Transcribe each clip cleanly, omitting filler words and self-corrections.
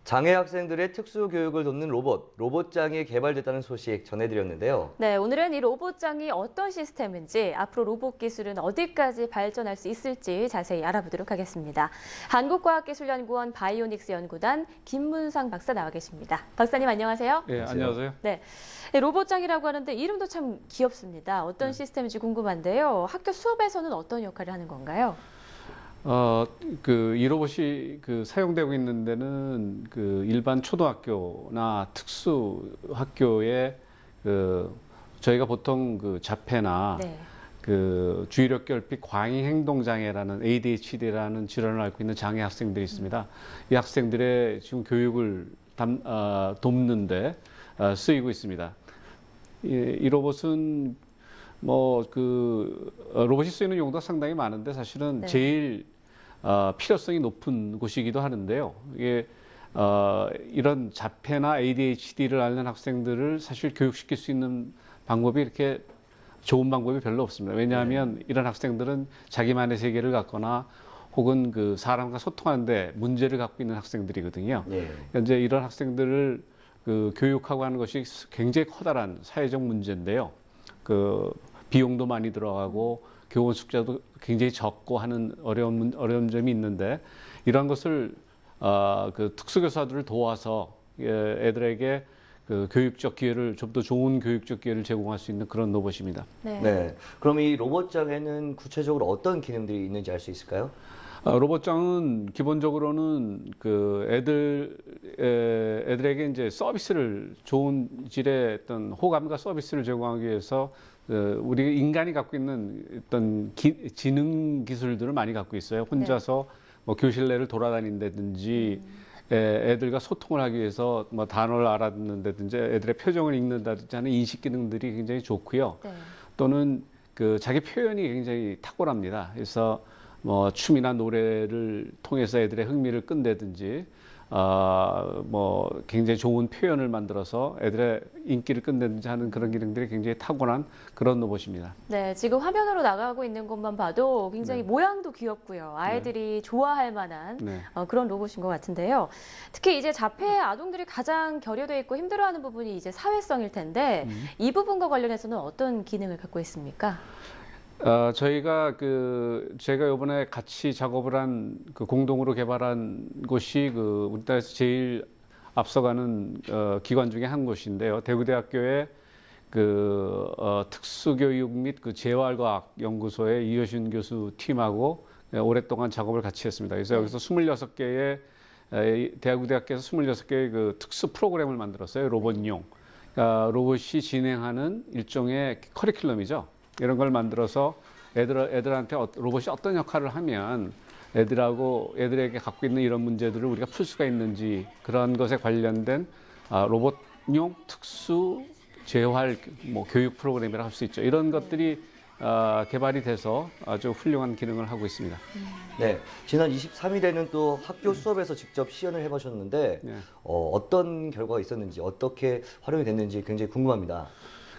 장애 학생들의 특수 교육을 돕는 로봇장이 개발됐다는 소식 전해드렸는데요. 네, 오늘은 이 로봇장이 어떤 시스템인지, 앞으로 로봇 기술은 어디까지 발전할 수 있을지 자세히 알아보도록 하겠습니다. 한국과학기술연구원 바이오닉스 연구단 김문상 박사 나와 계십니다. 박사님 안녕하세요. 네, 안녕하세요. 네, 로봇장이라고 하는데 이름도 참 귀엽습니다. 어떤 시스템인지 궁금한데요. 학교 수업에서는 어떤 역할을 하는 건가요? 이 로봇이 사용되고 있는 데는 일반 초등학교나 특수 학교에 저희가 보통 자폐나 네. 주의력 결핍 광의 행동 장애라는 ADHD라는 질환을 앓고 있는 장애 학생들이 있습니다. 이 학생들의 지금 교육을 돕는데 쓰이고 있습니다. 이 로봇은 로봇이 쓰이는 용도가 상당히 많은데 사실은 네. 제일 필요성이 높은 곳이기도 하는데요. 이게 이런 자폐나 ADHD를 앓는 학생들을 사실 교육시킬 수 있는 방법이 이렇게 좋은 방법이 별로 없습니다. 왜냐하면 이런 학생들은 자기만의 세계를 갖거나 혹은 사람과 소통하는데 문제를 갖고 있는 학생들이거든요. 현재 이런 학생들을 교육하고 하는 것이 굉장히 커다란 사회적 문제인데요. 비용도 많이 들어가고 교원 숫자도 굉장히 적고 하는 어려운 점이 있는데 이런 것을 특수교사들을 도와서 애들에게 교육적 기회를 좀 더 좋은 교육적 기회를 제공할 수 있는 그런 로봇입니다. 네. 그럼 이 로봇장에는 구체적으로 어떤 기능들이 있는지 알 수 있을까요? 로봇장은 기본적으로는 애들에게 이제 서비스를 좋은 질의 어떤 호감과 서비스를 제공하기 위해서 우리 인간이 갖고 있는 어떤 지능 기술들을 많이 갖고 있어요. 혼자서 교실 내를 돌아다닌다든지 애들과 소통을 하기 위해서 단어를 알아듣는다든지 애들의 표정을 읽는다든지 하는 인식 기능들이 굉장히 좋고요. 또는 자기 표현이 굉장히 탁월합니다. 그래서 춤이나 노래를 통해서 애들의 흥미를 끈다든지 굉장히 좋은 표현을 만들어서 애들의 인기를 끈다든지 하는 그런 기능들이 굉장히 탁월한 그런 로봇입니다. 네, 지금 화면으로 나가고 있는 것만 봐도 굉장히 모양도 귀엽고요. 아이들이 좋아할 만한 그런 로봇인 것 같은데요. 특히 이제 자폐 아동들이 가장 결여돼 있고 힘들어하는 부분이 이제 사회성일 텐데 이 부분과 관련해서는 어떤 기능을 갖고 있습니까? 제가 이번에 같이 작업을 한 공동으로 개발한 곳이 우리나라에서 제일 앞서가는 기관 중에 한 곳인데요. 대구대학교의 특수교육 및 재활과학 연구소의 이효신 교수 팀하고 오랫동안 작업을 같이 했습니다. 그래서 여기서 26개의 대구대학교에서 26개의 특수 프로그램을 만들었어요. 로봇용. 로봇이 진행하는 일종의 커리큘럼이죠. 이런 걸 만들어서 애들한테 로봇이 어떤 역할을 하면 애들에게 갖고 있는 이런 문제들을 우리가 풀 수가 있는지 그런 것에 관련된 로봇용 특수 재활 교육 프로그램이라고 할 수 있죠. 이런 것들이 개발이 돼서 아주 훌륭한 기능을 하고 있습니다. 네, 지난 23일에는 또 학교 수업에서 직접 시연을 해보셨는데 어떤 결과가 있었는지 어떻게 활용이 됐는지 굉장히 궁금합니다.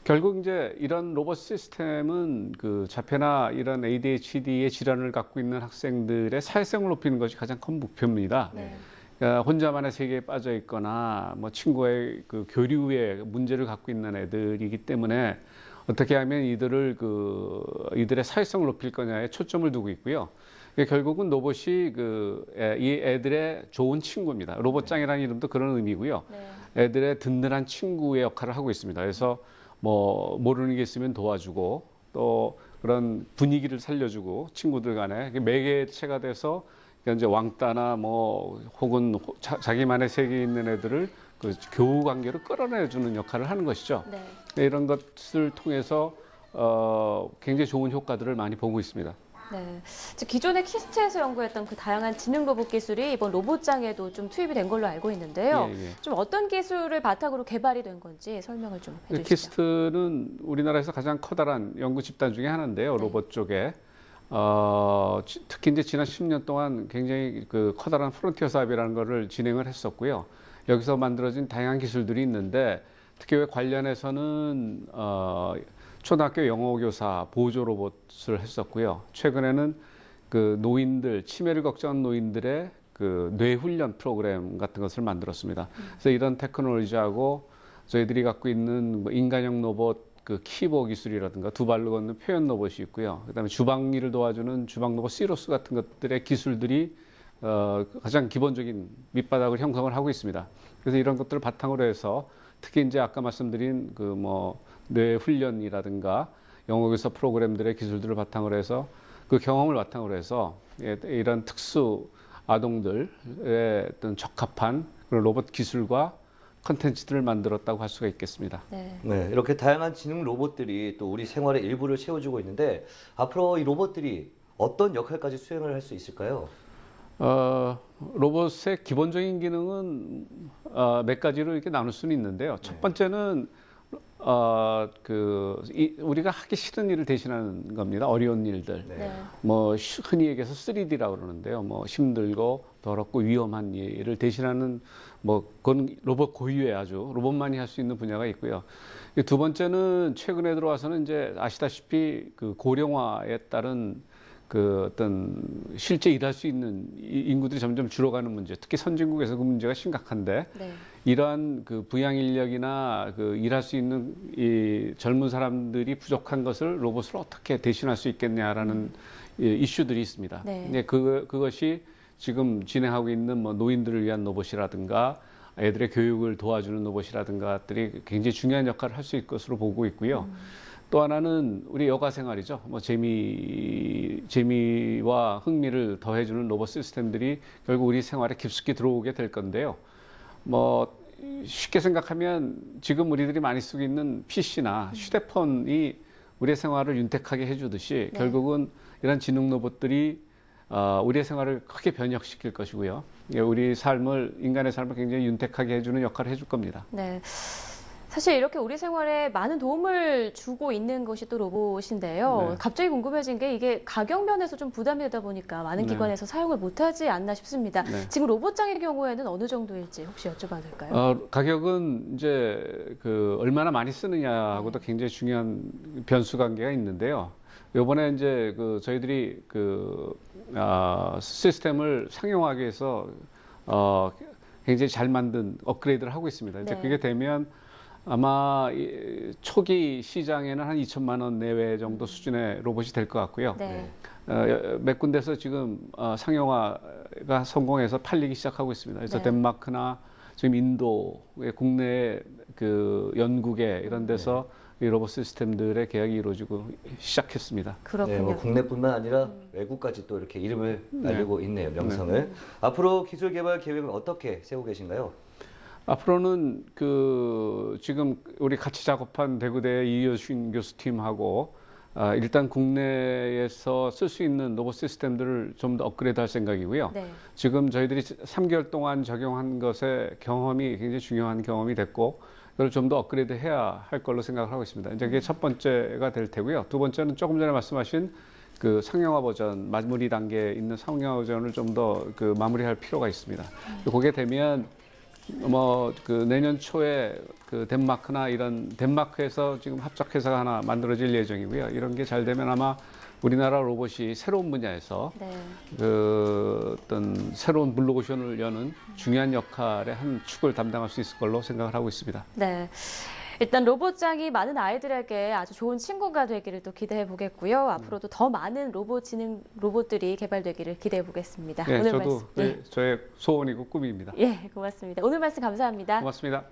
결국 이제 이런 로봇 시스템은 자폐나 이런 ADHD의 질환을 갖고 있는 학생들의 사회성을 높이는 것이 가장 큰 목표입니다. 혼자만의 세계에 빠져 있거나 친구의 교류에 문제를 갖고 있는 애들이기 때문에 어떻게 하면 이들의 사회성을 높일 거냐에 초점을 두고 있고요. 결국은 로봇이 이 애들의 좋은 친구입니다. 로봇장이라는 이름도 그런 의미고요. 애들의 든든한 친구의 역할을 하고 있습니다. 그래서 모르는 게 있으면 도와주고 또 그런 분위기를 살려주고 친구들 간에 매개체가 돼서 이제 왕따나 혹은 자기만의 세계에 있는 애들을 교우 관계로 끌어내주는 역할을 하는 것이죠. 이런 것을 통해서 굉장히 좋은 효과들을 많이 보고 있습니다. 네, 기존의 키스트에서 연구했던 다양한 지능 로봇 기술이 이번 로봇장에도 좀 투입이 된 걸로 알고 있는데요. 좀 어떤 기술을 바탕으로 개발이 된 건지 설명을 좀 해주시죠. 키스트는 우리나라에서 가장 커다란 연구 집단 중에 하나인데요. 로봇 쪽에. 특히 이제 지난 10년 동안 굉장히 커다란 프론티어 사업이라는 것을 진행을 했었고요. 여기서 만들어진 다양한 기술들이 있는데 특히 관련해서는 초등학교 영어교사 보조 로봇을 했었고요. 최근에는 노인들, 치매를 걱정하는 노인들의 그 뇌훈련 프로그램 같은 것을 만들었습니다. 그래서 이런 테크놀로지하고 저희들이 갖고 있는 뭐 인간형 로봇 그 키보 기술이라든가 두 발로 걷는 표현 로봇이 있고요. 그다음에 주방 일을 도와주는 주방 로봇 시로스 같은 것들의 기술들이 가장 기본적인 밑바닥을 형성을 하고 있습니다. 그래서 이런 것들을 바탕으로 해서 특히 이제 아까 말씀드린 그 뭐 뇌 훈련이라든가 영어교사 프로그램들의 기술들을 바탕으로 해서 그 경험을 바탕으로 해서 이런 특수 아동들의 어떤 적합한 그런 로봇 기술과 컨텐츠들을 만들었다고 할 수가 있겠습니다. 네, 이렇게 다양한 지능 로봇들이 또 우리 생활의 일부를 채워주고 있는데 앞으로 이 로봇들이 어떤 역할까지 수행을 할 수 있을까요? 로봇의 기본적인 기능은 몇 가지로 이렇게 나눌 수는 있는데요. 첫 번째는 우리가 하기 싫은 일을 대신하는 겁니다. 어려운 일들. 뭐 흔히 얘기해서 3D라고 그러는데요. 뭐 힘들고 더럽고 위험한 일을 대신하는 뭐 그건 로봇 고유의 아주 로봇만이 할 수 있는 분야가 있고요. 두 번째는 최근에 들어와서는 이제 아시다시피 그 고령화에 따른 그 어떤 실제 일할 수 있는 인구들이 점점 줄어가는 문제, 특히 선진국에서 그 문제가 심각한데 이러한 그 부양 인력이나 그 일할 수 있는 이 젊은 사람들이 부족한 것을 로봇을 어떻게 대신할 수 있겠냐라는 이슈들이 있습니다. 그것이 지금 진행하고 있는 뭐 노인들을 위한 로봇이라든가 애들의 교육을 도와주는 로봇이라든가들이 굉장히 중요한 역할을 할 수 있을 것으로 보고 있고요. 또 하나는 우리 여가 생활이죠. 뭐 재미와 흥미를 더해주는 로봇 시스템들이 결국 우리 생활에 깊숙이 들어오게 될 건데요. 뭐 쉽게 생각하면 지금 우리들이 많이 쓰고 있는 PC나 휴대폰이 우리의 생활을 윤택하게 해주듯이 결국은 이런 지능 로봇들이 우리의 생활을 크게 변혁시킬 것이고요. 우리 삶을 인간의 삶을 굉장히 윤택하게 해주는 역할을 해줄 겁니다. 네. 사실 이렇게 우리 생활에 많은 도움을 주고 있는 것이 또 로봇인데요. 갑자기 궁금해진 게 이게 가격 면에서 좀 부담이 되다 보니까 많은 기관에서 사용을 못하지 않나 싶습니다. 지금 로봇장의 경우에는 어느 정도일지 혹시 여쭤봐도 될까요? 가격은 이제 그 얼마나 많이 쓰느냐하고도 굉장히 중요한 변수 관계가 있는데요. 요번에 이제 그 저희들이 그 시스템을 상용하기 위해서 굉장히 잘 만든 업그레이드를 하고 있습니다. 이제 그게 되면 아마 초기 시장에는 한 2천만 원 내외 정도 수준의 로봇이 될 것 같고요. 몇 군데서 지금 상용화가 성공해서 팔리기 시작하고 있습니다. 그래서 덴마크나 지금 인도의 국내 그 연구계 이런 데서 이 로봇 시스템들의 계약이 이루어지고 시작했습니다. 그렇군요. 네, 뭐 국내뿐만 아니라 외국까지 또 이렇게 이름을 날리고 있네요, 명성을. 앞으로 기술 개발 계획은 어떻게 세우고 계신가요? 앞으로는 그 지금 우리 같이 작업한 대구대 이효신 교수팀하고 일단 국내에서 쓸 수 있는 로봇 시스템들을 좀 더 업그레이드할 생각이고요. 지금 저희들이 3개월 동안 적용한 것의 경험이 굉장히 중요한 경험이 됐고 그걸 좀 더 업그레이드해야 할 걸로 생각을 하고 있습니다. 이제 그게 첫 번째가 될 테고요. 두 번째는 조금 전에 말씀하신 그 상용화 버전, 마무리 단계에 있는 상용화 버전을 좀 더 그 마무리할 필요가 있습니다. 그게 되면 뭐 그 내년 초에 그 덴마크나 이런 덴마크에서 지금 합작 회사가 하나 만들어질 예정이고요. 이런 게 잘 되면 아마 우리나라 로봇이 새로운 분야에서 그 어떤 새로운 블루오션을 여는 중요한 역할의 한 축을 담당할 수 있을 걸로 생각을 하고 있습니다. 네. 일단 로봇장이 많은 아이들에게 아주 좋은 친구가 되기를 또 기대해 보겠고요. 앞으로도 더 많은 로봇들이 개발되기를 기대해 보겠습니다. 네, 저도 저의 소원이고 꿈입니다. 예, 고맙습니다. 오늘 말씀 감사합니다. 고맙습니다.